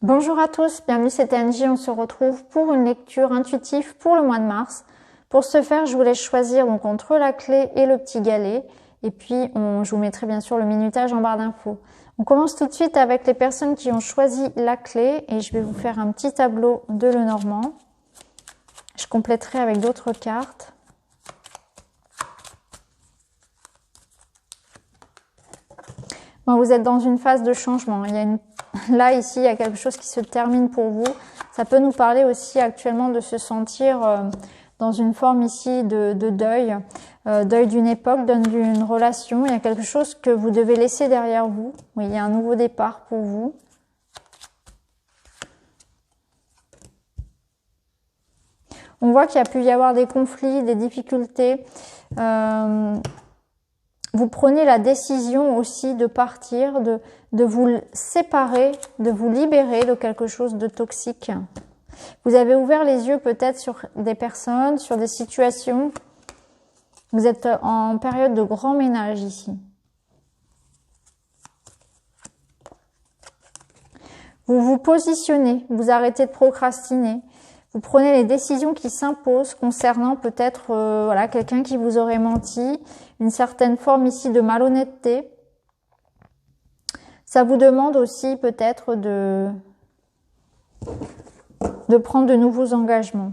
Bonjour à tous, bienvenue c'est TNJ, on se retrouve pour une lecture intuitive pour le mois de mars. Pour ce faire, je vous laisse choisir donc entre la clé et le petit galet. Et puis, je vous mettrai bien sûr le minutage en barre d'infos. On commence tout de suite avec les personnes qui ont choisi la clé et je vais vous faire un petit tableau de Lenormand. Je compléterai avec d'autres cartes. Bon, vous êtes dans une phase de changement. Là, ici, il y a quelque chose qui se termine pour vous. Ça peut nous parler aussi actuellement de se sentir dans une forme ici de deuil. Deuil d'une époque, deuil d'une relation. Il y a quelque chose que vous devez laisser derrière vous. Oui, il y a un nouveau départ pour vous. On voit qu'il y a pu y avoir des conflits, des difficultés. Vous prenez la décision aussi de partir, de vous séparer, de vous libérer de quelque chose de toxique. Vous avez ouvert les yeux peut-être sur des personnes, sur des situations. Vous êtes en période de grand ménage ici. Vous vous positionnez, vous arrêtez de procrastiner. Vous prenez les décisions qui s'imposent concernant peut-être voilà, quelqu'un qui vous aurait menti, une certaine forme ici de malhonnêteté. Ça vous demande aussi peut-être de prendre de nouveaux engagements.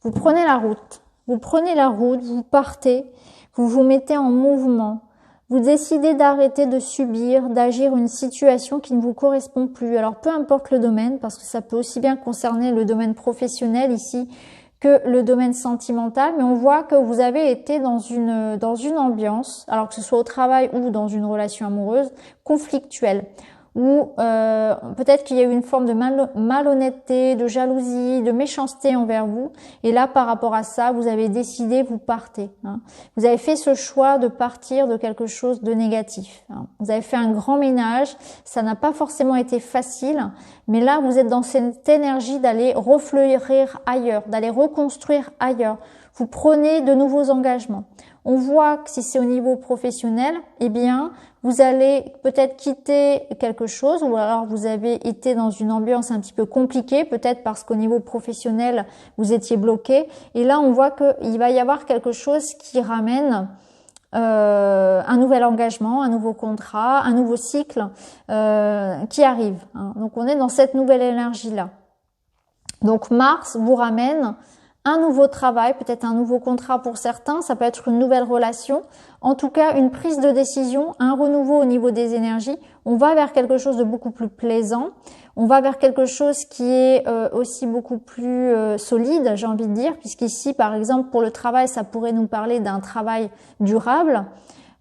Vous prenez la route, vous partez, vous vous mettez en mouvement. Vous décidez d'arrêter de subir, d'agir une situation qui ne vous correspond plus. Alors peu importe le domaine, parce que ça peut aussi bien concerner le domaine professionnel ici que le domaine sentimental, mais on voit que vous avez été dans une ambiance, alors que ce soit au travail ou dans une relation amoureuse, conflictuelle. Ou peut-être qu'il y a eu une forme de malhonnêteté, de jalousie, de méchanceté envers vous. Et là, par rapport à ça, vous avez décidé, vous partez. Vous avez fait ce choix de partir de quelque chose de négatif. Vous avez fait un grand ménage. Ça n'a pas forcément été facile. Mais là, vous êtes dans cette énergie d'aller refleurir ailleurs, d'aller reconstruire ailleurs. Vous prenez de nouveaux engagements. On voit que si c'est au niveau professionnel, eh bien, vous allez peut-être quitter quelque chose ou alors vous avez été dans une ambiance un petit peu compliquée, peut-être parce qu'au niveau professionnel, vous étiez bloqué. Et là, on voit qu'il va y avoir quelque chose qui ramène un nouvel engagement, un nouveau contrat, un nouveau cycle qui arrive. Donc, on est dans cette nouvelle énergie-là. Donc, Mars vous ramène un nouveau travail, peut-être un nouveau contrat pour certains, ça peut être une nouvelle relation, en tout cas une prise de décision, un renouveau au niveau des énergies. On va vers quelque chose de beaucoup plus plaisant, on va vers quelque chose qui est aussi beaucoup plus solide, j'ai envie de dire, puisqu'ici par exemple pour le travail, ça pourrait nous parler d'un travail durable.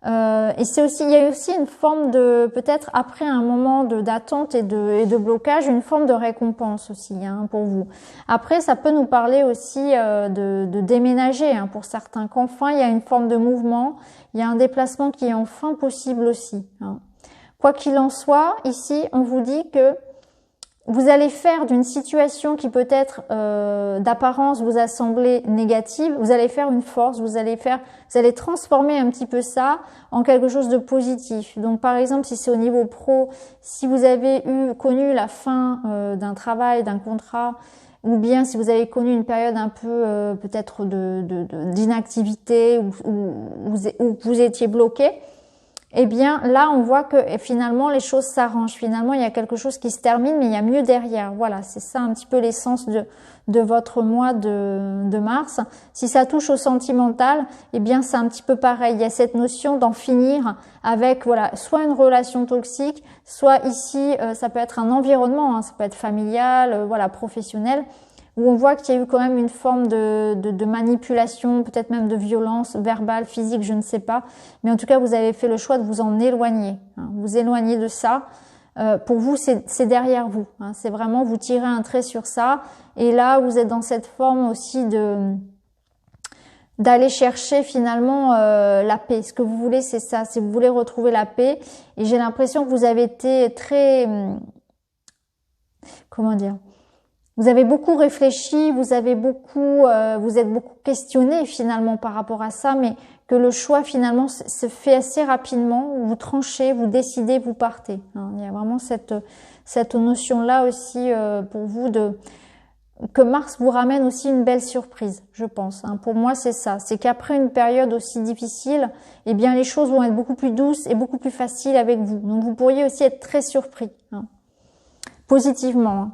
Et c'est aussi, il y a aussi une forme de, peut-être après un moment d'attente et de blocage, une forme de récompense aussi pour vous. Après, ça peut nous parler aussi de déménager pour certains, qu'enfin il y a une forme de mouvement, il y a un déplacement qui est enfin possible aussi. Quoi qu'il en soit, ici, on vous dit que vous allez faire d'une situation qui peut-être d'apparence vous a semblé négative, vous allez faire une force, vous allez transformer un petit peu ça en quelque chose de positif. Donc par exemple, si c'est au niveau pro, si vous avez connu la fin d'un travail, d'un contrat, ou bien si vous avez connu une période un peu peut-être d'inactivité où vous étiez bloqué, eh bien, là, on voit que finalement, les choses s'arrangent. Finalement, il y a quelque chose qui se termine, mais il y a mieux derrière. Voilà, c'est ça un petit peu l'essence de votre mois de mars. Si ça touche au sentimental, eh bien, c'est un petit peu pareil. Il y a cette notion d'en finir avec, voilà, soit une relation toxique, soit ici, ça peut être un environnement, ça peut être familial, voilà, professionnel, où on voit qu'il y a eu quand même une forme de manipulation, peut-être même de violence verbale, physique, je ne sais pas. Mais en tout cas, vous avez fait le choix de vous en éloigner. Vous éloigner de ça. Pour vous, c'est derrière vous. C'est vraiment, vous tirez un trait sur ça. Et là, vous êtes dans cette forme aussi d'aller chercher finalement la paix. Ce que vous voulez, c'est ça. Si vous voulez retrouver la paix. Et j'ai l'impression que vous avez été très... comment dire ? Vous avez beaucoup réfléchi, vous êtes beaucoup questionné finalement par rapport à ça, mais que le choix finalement se fait assez rapidement. Vous tranchez, vous décidez, vous partez. Il y a vraiment cette cette notion-là aussi pour vous que Mars vous ramène aussi une belle surprise, je pense. Hein. Pour moi, c'est ça. C'est qu'après une période aussi difficile, eh bien, les choses vont être beaucoup plus douces et beaucoup plus faciles avec vous. Donc, vous pourriez aussi être très surpris, hein, positivement. Hein.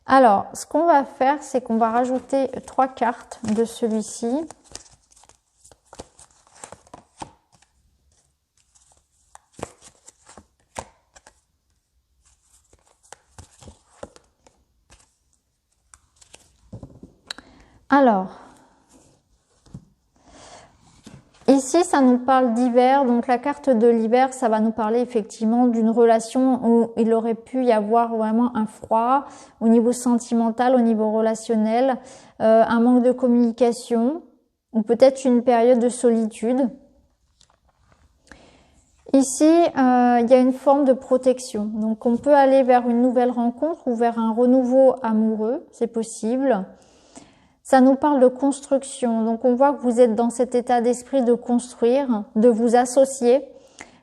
Alors, ce qu'on va faire, c'est qu'on va rajouter 3 cartes de celui-ci. Alors, ici, ça nous parle d'hiver. Donc, la carte de l'hiver, ça va nous parler effectivement d'une relation où il aurait pu y avoir vraiment un froid au niveau sentimental, au niveau relationnel, un manque de communication ou peut-être une période de solitude. Ici, il y a une forme de protection. Donc, on peut aller vers une nouvelle rencontre ou vers un renouveau amoureux, c'est possible. Ça nous parle de construction. Donc, on voit que vous êtes dans cet état d'esprit de construire, de vous associer.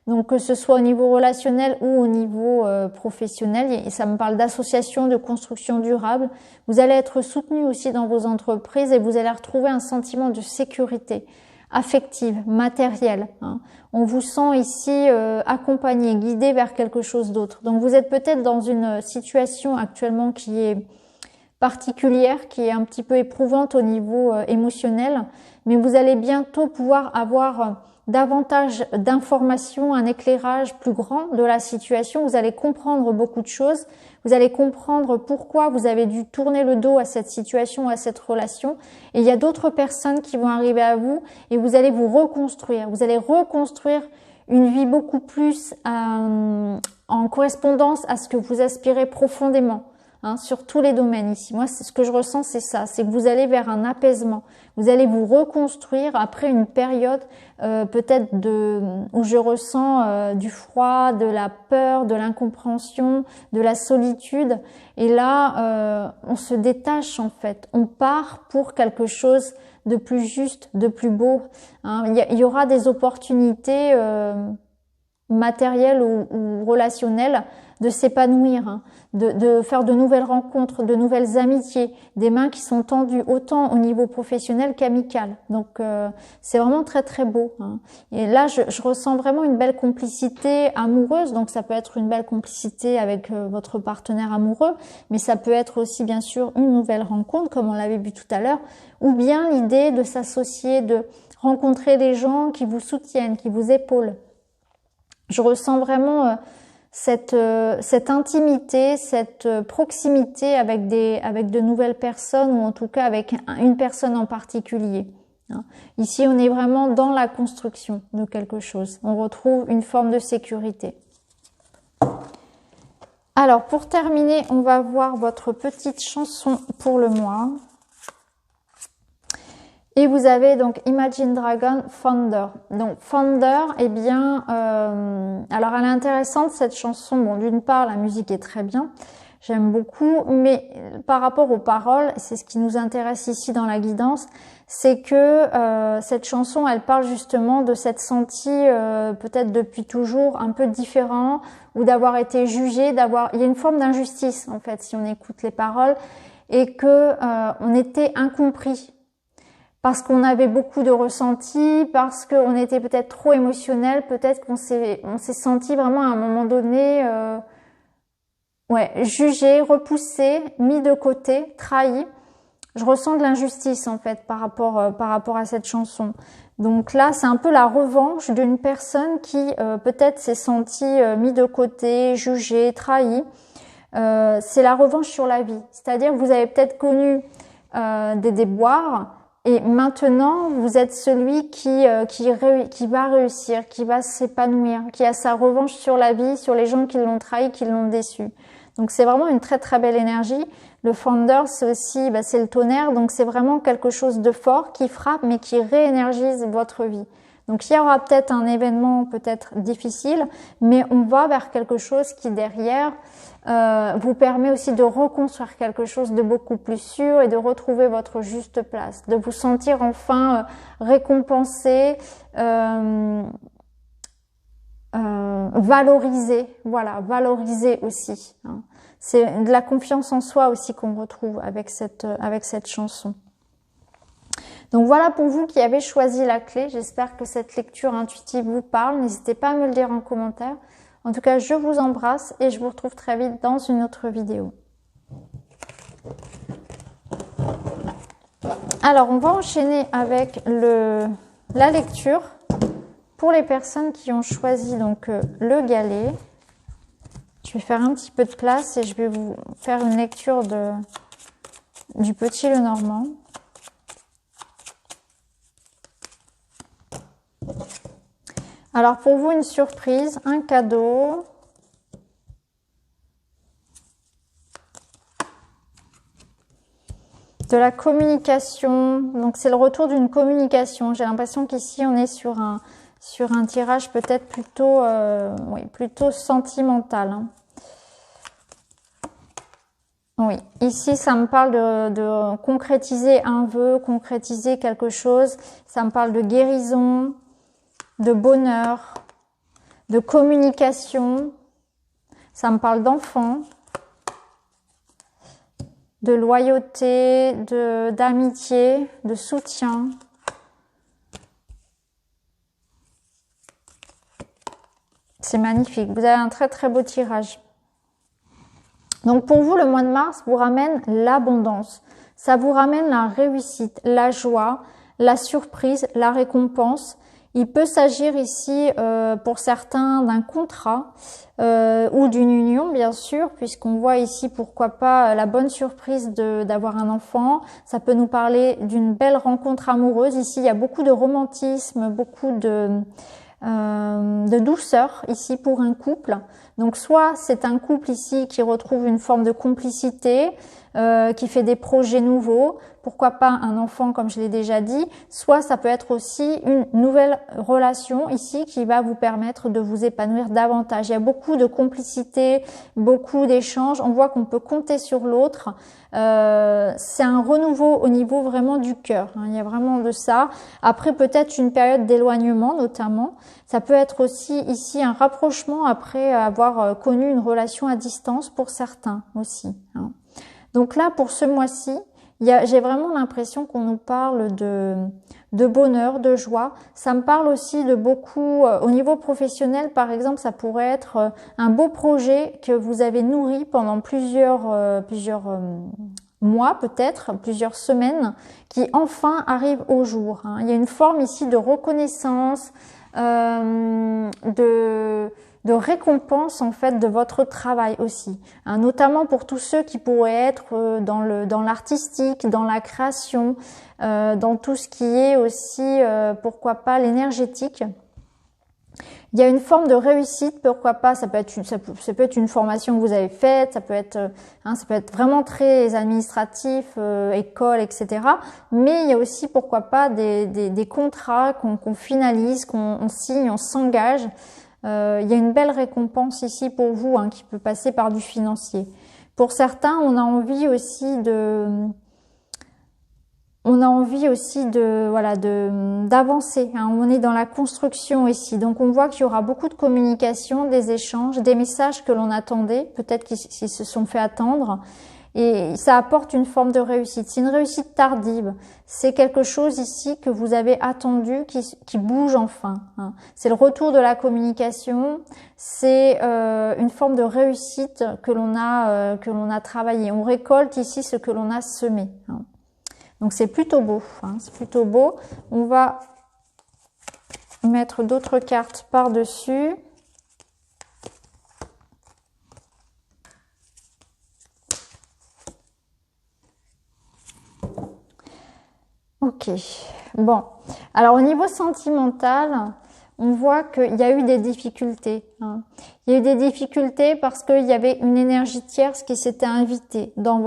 Donc, que ce soit au niveau relationnel ou au niveau professionnel. Et ça me parle d'association, de construction durable. Vous allez être soutenu aussi dans vos entreprises et vous allez retrouver un sentiment de sécurité affective, matérielle. Hein. On vous sent ici accompagné, guidé vers quelque chose d'autre. Donc, vous êtes peut-être dans une situation actuellement qui est particulière, qui est un petit peu éprouvante au niveau émotionnel, mais vous allez bientôt pouvoir avoir davantage d'informations, un éclairage plus grand de la situation. Vous allez comprendre beaucoup de choses, vous allez comprendre pourquoi vous avez dû tourner le dos à cette situation, à cette relation, et il y a d'autres personnes qui vont arriver à vous et vous allez vous reconstruire. Vous allez reconstruire une vie beaucoup plus en correspondance à ce que vous aspirez profondément. Hein, sur tous les domaines ici. Moi, c'est ce que je ressens, c'est ça. C'est que vous allez vers un apaisement. Vous allez vous reconstruire après une période peut-être où je ressens du froid, de la peur, de l'incompréhension, de la solitude. Et là, on se détache en fait. On part pour quelque chose de plus juste, de plus beau. Hein. Il y aura des opportunités matérielles ou relationnelles de s'épanouir, hein, de faire de nouvelles rencontres, de nouvelles amitiés, des mains qui sont tendues autant au niveau professionnel qu'amical. Donc c'est vraiment très très beau. Hein. Et là je ressens vraiment une belle complicité amoureuse, donc ça peut être une belle complicité avec votre partenaire amoureux, mais ça peut être aussi bien sûr une nouvelle rencontre comme on l'avait vu tout à l'heure, ou bien l'idée de s'associer, de rencontrer des gens qui vous soutiennent, qui vous épaulent. Je ressens vraiment cette intimité, cette proximité avec de nouvelles personnes ou en tout cas avec une personne en particulier. Ici, on est vraiment dans la construction de quelque chose. On retrouve une forme de sécurité. Alors, pour terminer, on va voir votre petite chanson pour le mois. Et vous avez donc Imagine Dragon Thunder. Donc Thunder, eh bien, alors elle est intéressante cette chanson. Bon, d'une part, la musique est très bien, j'aime beaucoup, mais par rapport aux paroles, c'est ce qui nous intéresse ici dans la guidance, c'est que cette chanson, elle parle justement de s'être senti peut-être depuis toujours un peu différent ou d'avoir été jugé, il y a une forme d'injustice en fait si on écoute les paroles et que on était incompris. Parce qu'on avait beaucoup de ressentis, parce qu'on était peut-être trop émotionnel, peut-être qu'on s'est senti vraiment à un moment donné jugé, repoussé, mis de côté, trahi. Je ressens de l'injustice en fait par rapport à cette chanson. Donc là, c'est un peu la revanche d'une personne qui peut-être s'est sentie mis de côté, jugé, trahi. C'est la revanche sur la vie. C'est-à-dire que vous avez peut-être connu des déboires. Et maintenant, vous êtes celui qui va réussir, qui va s'épanouir, qui a sa revanche sur la vie, sur les gens qui l'ont trahi, qui l'ont déçu. Donc c'est vraiment une très très belle énergie. Le Thunder, c'est aussi, c'est le tonnerre, donc c'est vraiment quelque chose de fort qui frappe, mais qui réénergise votre vie. Donc il y aura peut-être un événement peut-être difficile, mais on va vers quelque chose qui derrière vous permet aussi de reconstruire quelque chose de beaucoup plus sûr et de retrouver votre juste place, de vous sentir enfin récompensé, valoriser, voilà, valoriser aussi. Hein. C'est de la confiance en soi aussi qu'on retrouve avec cette chanson. Donc voilà pour vous qui avez choisi la clé. J'espère que cette lecture intuitive vous parle. N'hésitez pas à me le dire en commentaire. En tout cas, je vous embrasse et je vous retrouve très vite dans une autre vidéo. Alors, on va enchaîner avec la lecture pour les personnes qui ont choisi donc le galet. Je vais faire un petit peu de place et je vais vous faire une lecture du Petit Lenormand. Alors pour vous, une surprise, un cadeau. De la communication. Donc c'est le retour d'une communication. J'ai l'impression qu'ici on est sur un tirage peut-être plutôt, plutôt sentimental. Hein. Oui, ici ça me parle de concrétiser un vœu, concrétiser quelque chose. Ça me parle de guérison, de bonheur, de communication. Ça me parle d'enfant, de loyauté, d'amitié, de soutien. C'est magnifique. Vous avez un très très beau tirage. Donc pour vous, le mois de mars vous ramène l'abondance. Ça vous ramène la réussite, la joie, la surprise, la récompense. Il peut s'agir ici, pour certains, d'un contrat ou d'une union, bien sûr, puisqu'on voit ici, pourquoi pas, la bonne surprise d'avoir un enfant. Ça peut nous parler d'une belle rencontre amoureuse. Ici, il y a beaucoup de romantisme, beaucoup de douceur ici pour un couple. Donc soit c'est un couple ici qui retrouve une forme de complicité, qui fait des projets nouveaux, pourquoi pas un enfant comme je l'ai déjà dit, soit ça peut être aussi une nouvelle relation ici qui va vous permettre de vous épanouir davantage. Il y a beaucoup de complicité, beaucoup d'échanges, on voit qu'on peut compter sur l'autre. C'est un renouveau au niveau vraiment du cœur, hein. Il y a vraiment de ça. Après peut-être une période d'éloignement notamment, ça peut être aussi ici un rapprochement après avoir connu une relation à distance pour certains aussi, hein. Donc là pour ce mois-ci, j'ai vraiment l'impression qu'on nous parle de bonheur, de joie. Ça me parle aussi de beaucoup, au niveau professionnel par exemple, ça pourrait être un beau projet que vous avez nourri pendant plusieurs mois peut-être, plusieurs semaines, qui enfin arrive au jour, hein. Il y a une forme ici de reconnaissance, de récompense en fait de votre travail aussi, hein, notamment pour tous ceux qui pourraient être dans l'artistique, dans la création, dans tout ce qui est aussi pourquoi pas l'énergétique. Il y a une forme de réussite, pourquoi pas, ça peut être une formation que vous avez faite, ça peut être vraiment très administratif, école, etc. Mais il y a aussi, pourquoi pas, des contrats qu'on finalise, qu'on signe, on s'engage. Il y a une belle récompense ici pour vous, hein, qui peut passer par du financier. Pour certains, on a envie aussi d'avancer, hein. On est dans la construction ici, donc on voit qu'il y aura beaucoup de communication, des échanges, des messages que l'on attendait, peut-être qu'ils se sont fait attendre, et ça apporte une forme de réussite. C'est une réussite tardive, c'est quelque chose ici que vous avez attendu qui bouge enfin, hein. C'est le retour de la communication, c'est une forme de réussite que l'on a travaillé. On récolte ici ce que l'on a semé, hein. Donc c'est plutôt beau, hein, c'est plutôt beau. On va mettre d'autres cartes par-dessus. Ok, bon. Alors au niveau sentimental, on voit qu'il y a eu des difficultés, hein. Il y a eu des difficultés parce qu'il y avait une énergie tierce qui s'était invitée dans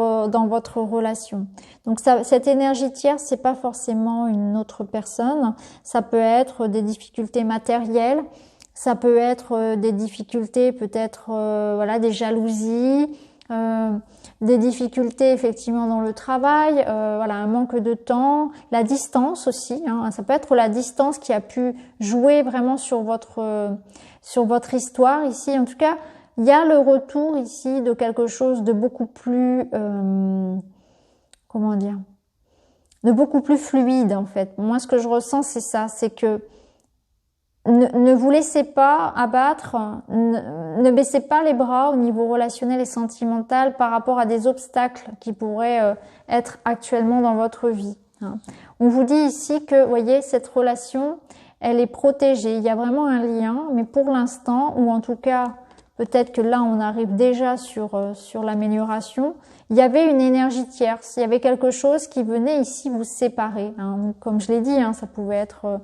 votre relation. Donc cette énergie tierce, c'est pas forcément une autre personne. Ça peut être des difficultés matérielles, ça peut être des difficultés peut-être des jalousies, des difficultés effectivement dans le travail, voilà, un manque de temps, la distance aussi, hein, ça peut être la distance qui a pu jouer vraiment sur votre histoire ici. En tout cas, il y a le retour ici de quelque chose de beaucoup plus, comment dire, de beaucoup plus fluide en fait. Moi, ce que je ressens, c'est ça, c'est que ne vous laissez pas abattre, ne baissez pas les bras au niveau relationnel et sentimental par rapport à des obstacles qui pourraient être actuellement dans votre vie. Hein. On vous dit ici que, voyez, cette relation, elle est protégée. Il y a vraiment un lien, mais pour l'instant, ou en tout cas, peut-être que là, on arrive déjà sur l'amélioration, il y avait une énergie tierce. Il y avait quelque chose qui venait ici vous séparer. Hein. Comme je l'ai dit, hein, ça pouvait être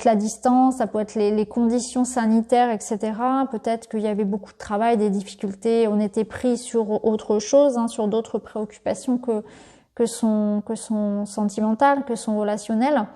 la distance, ça peut être les conditions sanitaires, etc. Peut-être qu'il y avait beaucoup de travail, des difficultés, on était pris sur autre chose, hein, sur d'autres préoccupations que son sentimentales, que son relationnel.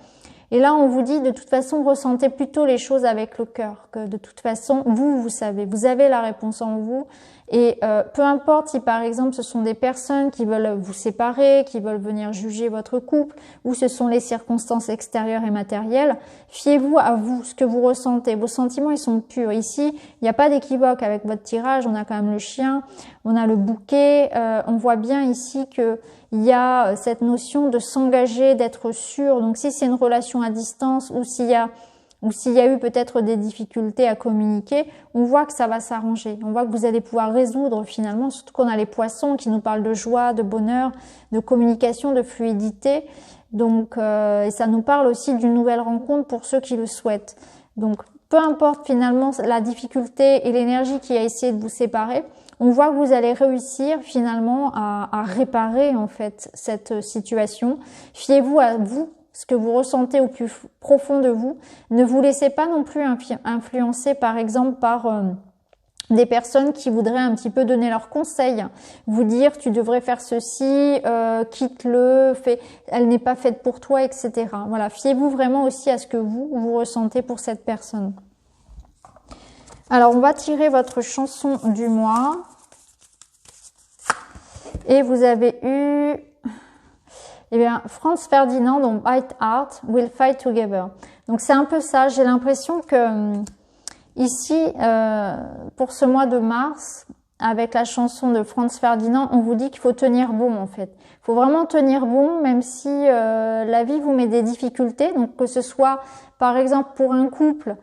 Et là, on vous dit, de toute façon, ressentez plutôt les choses avec le cœur, que de toute façon, vous savez, vous avez la réponse en vous. Et peu importe si, par exemple, ce sont des personnes qui veulent vous séparer, qui veulent venir juger votre couple, ou ce sont les circonstances extérieures et matérielles, fiez-vous à vous, ce que vous ressentez. Vos sentiments, ils sont purs. Ici, il n'y a pas d'équivoque avec votre tirage. On a quand même le chien, on a le bouquet. On voit bien ici que il y a cette notion de s'engager, d'être sûr. Donc, si c'est une relation à distance ou s'il y a eu peut-être des difficultés à communiquer, on voit que ça va s'arranger. On voit que vous allez pouvoir résoudre finalement, surtout qu'on a les poissons qui nous parlent de joie, de bonheur, de communication, de fluidité. Donc, et ça nous parle aussi d'une nouvelle rencontre pour ceux qui le souhaitent. Donc, peu importe finalement la difficulté et l'énergie qui a essayé de vous séparer, on voit que vous allez réussir finalement à réparer en fait cette situation. Fiez-vous à vous, ce que vous ressentez au plus profond de vous. Ne vous laissez pas non plus influencer par exemple par des personnes qui voudraient un petit peu donner leurs conseils, vous dire tu devrais faire ceci, quitte-le, elle n'est pas faite pour toi, etc. Voilà, fiez-vous vraiment aussi à ce que vous ressentez pour cette personne. Alors, on va tirer votre chanson du mois. Et vous avez eu, eh bien, Franz Ferdinand, donc Bite Heart, We'll Fight Together. Donc, c'est un peu ça. J'ai l'impression que ici, pour ce mois de mars, avec la chanson de Franz Ferdinand, on vous dit qu'il faut tenir bon, en fait. Il faut vraiment tenir bon, même si la vie vous met des difficultés. Donc, que ce soit, par exemple, pour un couple,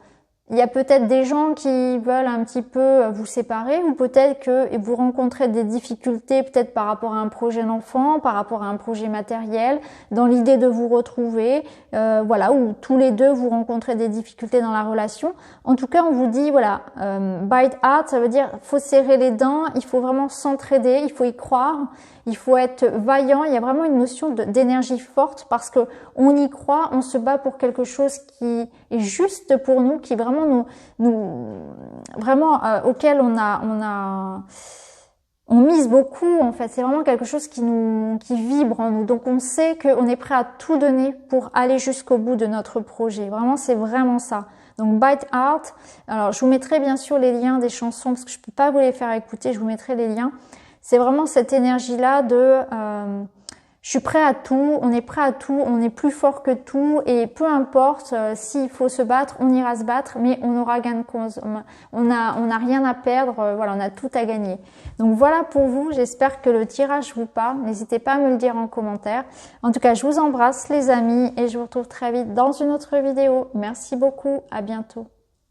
il y a peut-être des gens qui veulent un petit peu vous séparer, ou peut-être que vous rencontrez des difficultés peut-être par rapport à un projet d'enfant, par rapport à un projet matériel, dans l'idée de vous retrouver, voilà, ou tous les deux vous rencontrez des difficultés dans la relation. En tout cas, on vous dit, voilà, bite heart, ça veut dire faut serrer les dents, il faut vraiment s'entraider, il faut y croire, il faut être vaillant. Il y a vraiment une notion d'énergie forte parce que on y croit, on se bat pour quelque chose qui est juste pour nous, qui vraiment vraiment auquel on mise beaucoup en fait. C'est vraiment quelque chose qui vibre en nous. Donc on sait qu'on est prêt à tout donner pour aller jusqu'au bout de notre projet. Vraiment, c'est vraiment ça. Donc Bite Heart. Alors je vous mettrai bien sûr les liens des chansons parce que je peux pas vous les faire écouter. Je vous mettrai les liens. C'est vraiment cette énergie-là de je suis prêt à tout, on est prêt à tout, on est plus fort que tout et peu importe s'il faut se battre, on ira se battre, mais on aura gain de cause. On n'a rien à perdre, voilà, on a tout à gagner. Donc voilà pour vous, j'espère que le tirage vous parle. N'hésitez pas à me le dire en commentaire. En tout cas, je vous embrasse les amis et je vous retrouve très vite dans une autre vidéo. Merci beaucoup, à bientôt.